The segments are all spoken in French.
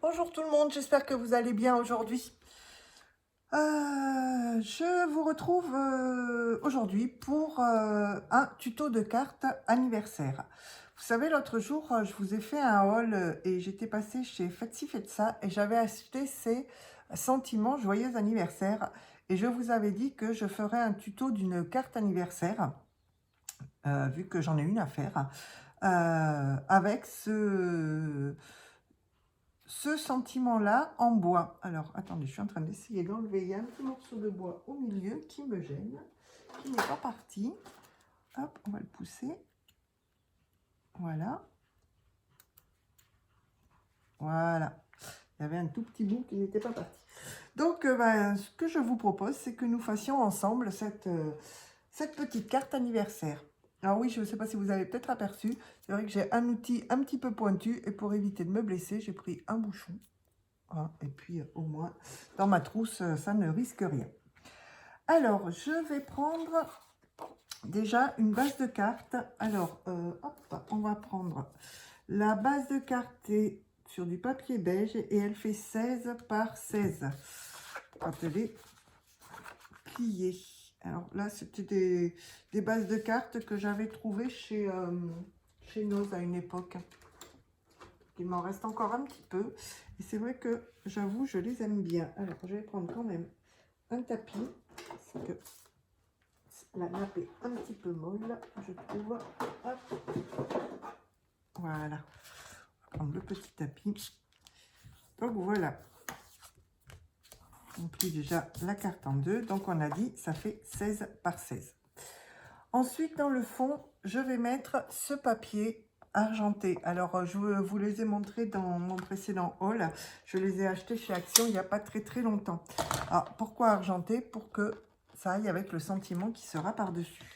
Bonjour tout le monde, j'espère que vous allez bien aujourd'hui. Je vous retrouve aujourd'hui pour un tuto de cartes anniversaire. Vous savez, l'autre jour, je vous ai fait un haul et j'étais passée chez Faites-ci, Faites-ça et j'avais acheté ces sentiments joyeux anniversaire. Et je vous avais dit que je ferais un tuto d'une carte anniversaire, vu que j'en ai une à faire, avec ce sentiment-là en bois. Alors, attendez, je suis en train d'essayer d'enlever. Il y a un petit morceau de bois au milieu qui me gêne, qui n'est pas parti. Hop, on va le pousser. Voilà. Voilà. Il y avait un tout petit bout qui n'était pas parti. Donc, ce que je vous propose, c'est que nous fassions ensemble cette petite carte anniversaire. Alors oui, je ne sais pas si vous avez peut-être aperçu, c'est vrai que j'ai un outil un petit peu pointu et pour éviter de me blesser, j'ai pris un bouchon. Ah, et puis, au moins, dans ma trousse, ça ne risque rien. Alors, je vais prendre déjà une base de cartes. Alors, hop, on va prendre la base de cartes est sur du papier beige et elle fait 16 par 16 quand elle est pliée. Alors là, c'était des bases de cartes que j'avais trouvées chez Noz à une époque. Il m'en reste encore un petit peu. Et c'est vrai que, j'avoue, je les aime bien. Alors, je vais prendre quand même un tapis. Parce que la nappe est un petit peu molle, je trouve. Hop. Voilà. On va prendre le petit tapis. Donc, voilà. On plie déjà la carte en deux. Donc, on a dit, ça fait 16 par 16. Ensuite, dans le fond, je vais mettre ce papier argenté. Alors, je vous les ai montrés dans mon précédent haul. Je les ai achetés chez Action il n'y a pas très longtemps. Alors, pourquoi argenté? Pour que ça aille avec le sentiment qui sera par-dessus.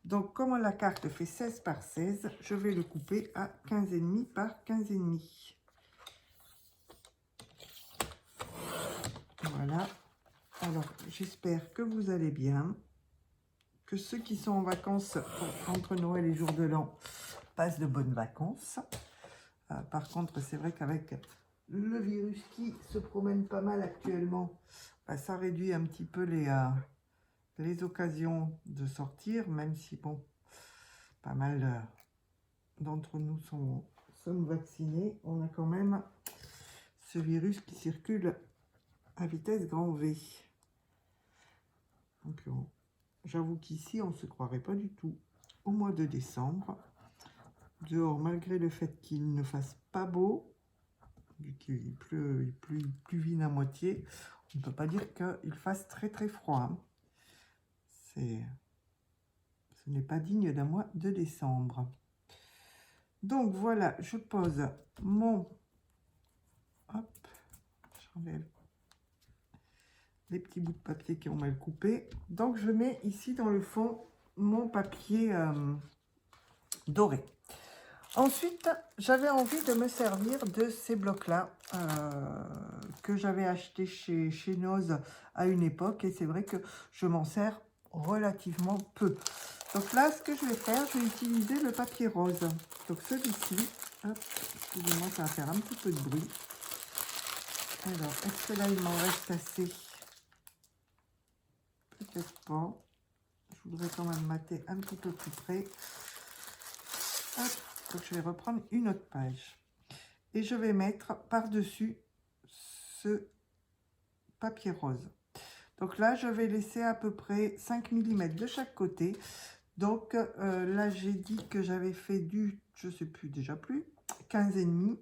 Donc, comme la carte fait 16 par 16, je vais le couper à 15,5 par 15,5. Voilà. Alors, j'espère que vous allez bien. Que ceux qui sont en vacances entre Noël et Jour de l'An passent de bonnes vacances. Par contre, c'est vrai qu'avec le virus qui se promène pas mal actuellement, ça réduit un petit peu les occasions de sortir, même si, bon, pas mal d'entre nous sommes vaccinés. On a quand même ce virus qui circule à vitesse grand V. Donc, j'avoue qu'ici, on ne se croirait pas du tout au mois de décembre. Dehors, malgré le fait qu'il ne fasse pas beau, vu qu'il pleut, il pluvine à moitié, on ne peut pas dire qu'il fasse très froid. Ce n'est pas digne d'un mois de décembre. Donc voilà, je pose mon... Hop, j'enlève les petits bouts de papier qui ont mal coupé. Donc je mets ici dans le fond mon papier doré. Ensuite, j'avais envie de me servir de ces blocs-là que j'avais acheté chez Noz à une époque. Et c'est vrai que je m'en sers relativement peu. Donc là, ce que je vais faire, je vais utiliser le papier rose. Donc celui-ci, excusez-moi, ça va faire un petit peu de bruit. Alors, est-ce que là, il m'en reste assez? Peut-être pas. Je voudrais quand même mater un petit peu plus près. Hop. Donc, je vais reprendre une autre page. Et je vais mettre par-dessus ce papier rose. Donc là, je vais laisser à peu près 5 mm de chaque côté. Donc là, j'ai dit que j'avais fait du, je sais plus, déjà plus, 15,5.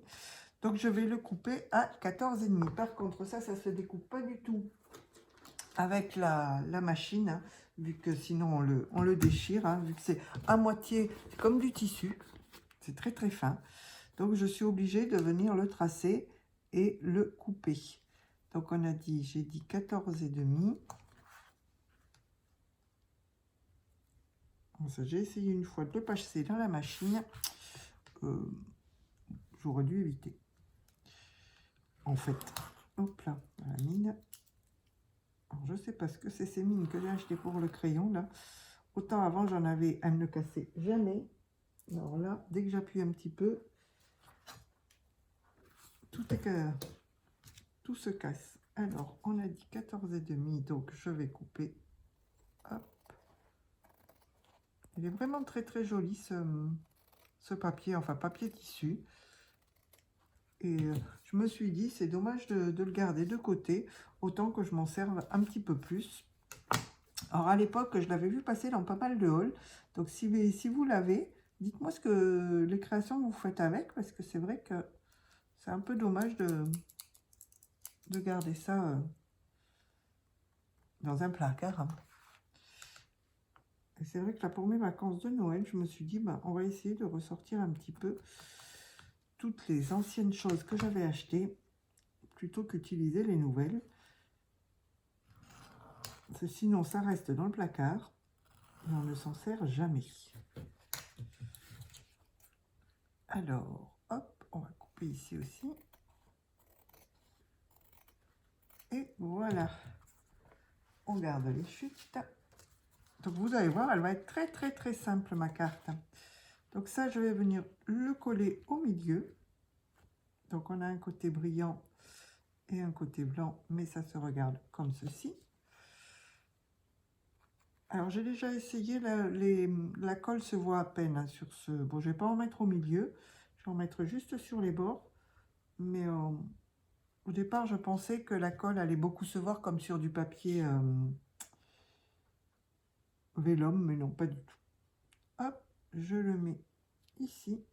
Donc je vais le couper à 14,5. Par contre, ça se découpe pas du tout avec la machine, hein, vu que sinon on le déchire, hein, vu que c'est à moitié comme du tissu. C'est très fin. Donc, je suis obligée de venir le tracer et le couper. Donc, on a dit, j'ai dit 14,5. J'ai essayé une fois de le passer dans la machine. J'aurais dû éviter. En fait, hop là, la mine. Alors, je sais pas ce que c'est ces mines que j'ai achetées pour le crayon, là. Autant avant, j'en avais, elles ne cassaient jamais. Alors là, dès que j'appuie un petit peu, tout et que tout se casse. Alors, on a dit 14,5, donc je vais couper. Hop. Il est vraiment très très joli ce papier, enfin papier tissu. Et je me suis dit, c'est dommage de le garder de côté, autant que je m'en serve un petit peu plus. Alors à l'époque, je l'avais vu passer dans pas mal de hauls. Donc si vous l'avez, dites-moi ce que les créations que vous faites avec, parce que c'est vrai que c'est un peu dommage de garder ça dans un placard. Hein. Et c'est vrai que là, pour mes vacances de Noël, je me suis dit, bah, on va essayer de ressortir un petit peu toutes les anciennes choses que j'avais achetées, plutôt qu'utiliser les nouvelles. Parce que sinon, ça reste dans le placard et on ne s'en sert jamais. Alors, hop, on va couper ici aussi. Et voilà. On garde les chutes. Donc, vous allez voir, elle va être très, très, très simple, ma carte. Donc, ça, je vais venir le coller au milieu. Donc, on a un côté brillant et un côté blanc, mais ça se regarde comme ceci. Alors, j'ai déjà essayé, la colle se voit à peine hein, sur ce... Bon, je ne vais pas en mettre au milieu, je vais en mettre juste sur les bords. Mais au départ, je pensais que la colle allait beaucoup se voir comme sur du papier vélum, mais non, pas du tout. Hop, je le mets ici.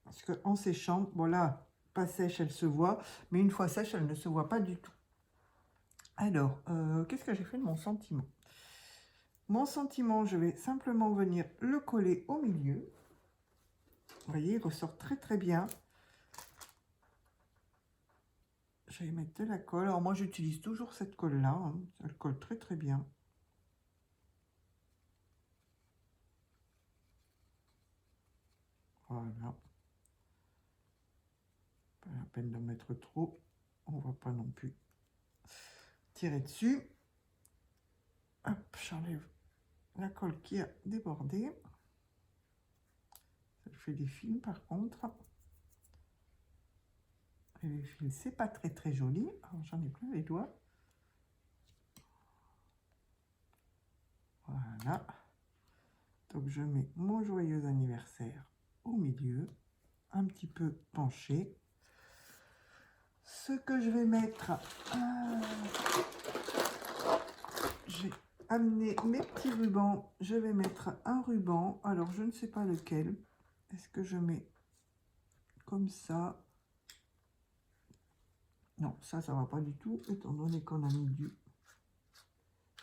Parce qu'en séchant, bon là, pas sèche, elle se voit, mais une fois sèche, elle ne se voit pas du tout. Alors, qu'est-ce que j'ai fait de mon sentiment? Mon sentiment, je vais simplement venir le coller au milieu. Vous voyez, il ressort très très bien. Je vais mettre de la colle. Alors moi, j'utilise toujours cette colle-là. Hein. Elle colle très très bien. Voilà. Pas la peine d'en mettre trop. On ne va pas non plus tirer dessus. Hop, j'enlève la colle qui a débordé. Ça fait des fils par contre. Et les fils, c'est pas très très joli. Alors j'en ai plein les doigts. Voilà. Donc je mets mon joyeux anniversaire au milieu, un petit peu penché. Ce que je vais mettre, j'ai amené mes petits rubans. Je vais mettre un ruban. Alors je ne sais pas lequel. Est-ce que je mets comme ça? Non, ça va pas du tout, étant donné qu'on a mis du...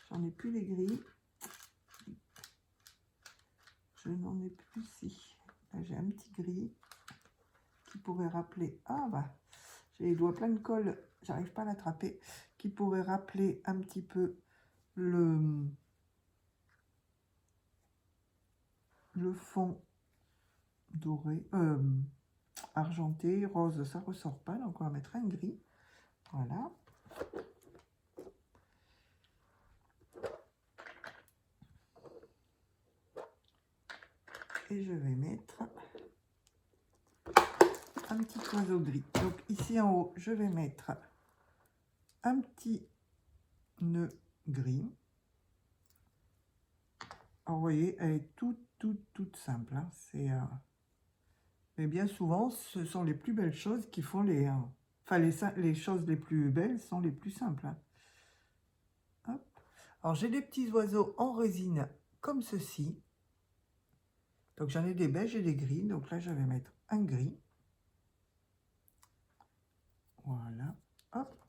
J'en ai plus les gris. Je n'en ai plus ici. Là, j'ai un petit gris qui pourrait rappeler... Ah bah, j'ai les doigts pleins de colle, j'arrive pas à l'attraper. Qui pourrait rappeler un petit peu le fond doré, argenté, rose, ça ressort pas, donc on va mettre un gris. Voilà. Et je vais mettre un petit oiseau gris. Donc ici en haut, je vais mettre un petit nœud gris. Alors vous voyez, elle est toute simple. Hein. Mais bien souvent, ce sont les plus belles choses qui font les... Enfin, les choses les plus belles sont les plus simples. Hein. Hop. Alors j'ai des petits oiseaux en résine comme ceci. Donc j'en ai des beiges et des gris. Donc là, je vais mettre un gris. Voilà. Hop.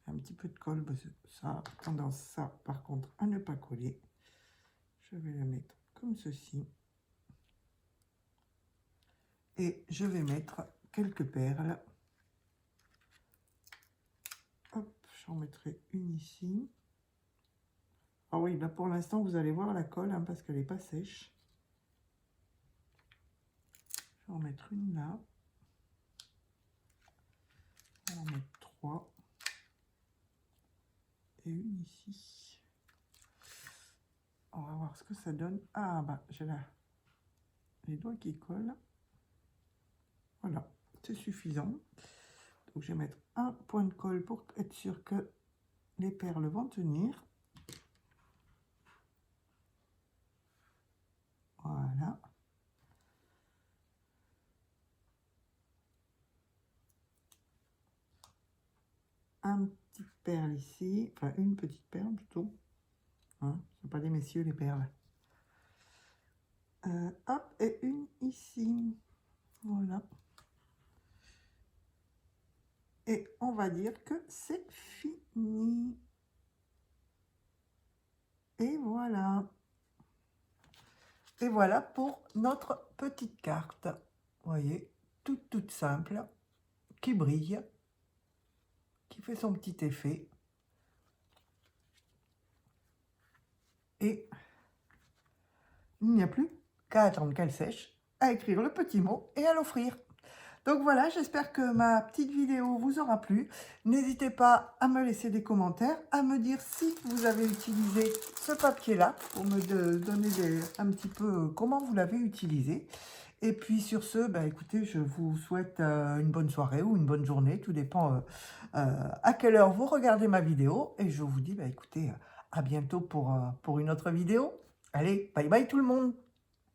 Un petit peu de colle. Ça a tendance, ça, par contre, à ne pas coller. Je vais le mettre comme ceci. Et je vais mettre quelques perles. Hop, j'en mettrai une ici. Ah oui, là pour l'instant, vous allez voir la colle, hein, parce qu'elle n'est pas sèche. Je vais en mettre une là. On va en mettre 3. Et une ici. On va voir ce que ça donne. Ah bah, j'ai là les doigts qui collent. Voilà, c'est suffisant. Donc, je vais mettre un point de colle pour être sûr que les perles vont tenir. Voilà. Un petit perle ici, enfin une petite perle plutôt. Hein, ce ne sont pas des messieurs les perles. Hop, et une ici. Voilà. Et on va dire que c'est fini. Et voilà. Et voilà pour notre petite carte. Vous voyez, toute simple, qui brille, qui fait son petit effet. Et il n'y a plus qu'à attendre qu'elle sèche, à écrire le petit mot et à l'offrir. Donc voilà, j'espère que ma petite vidéo vous aura plu. N'hésitez pas à me laisser des commentaires, à me dire si vous avez utilisé ce papier-là, pour me donner un petit peu comment vous l'avez utilisé. Et puis sur ce, bah, écoutez, je vous souhaite une bonne soirée ou une bonne journée, tout dépend à quelle heure vous regardez ma vidéo. Et je vous dis, bah, écoutez, à bientôt pour une autre vidéo. Allez, bye bye tout le monde!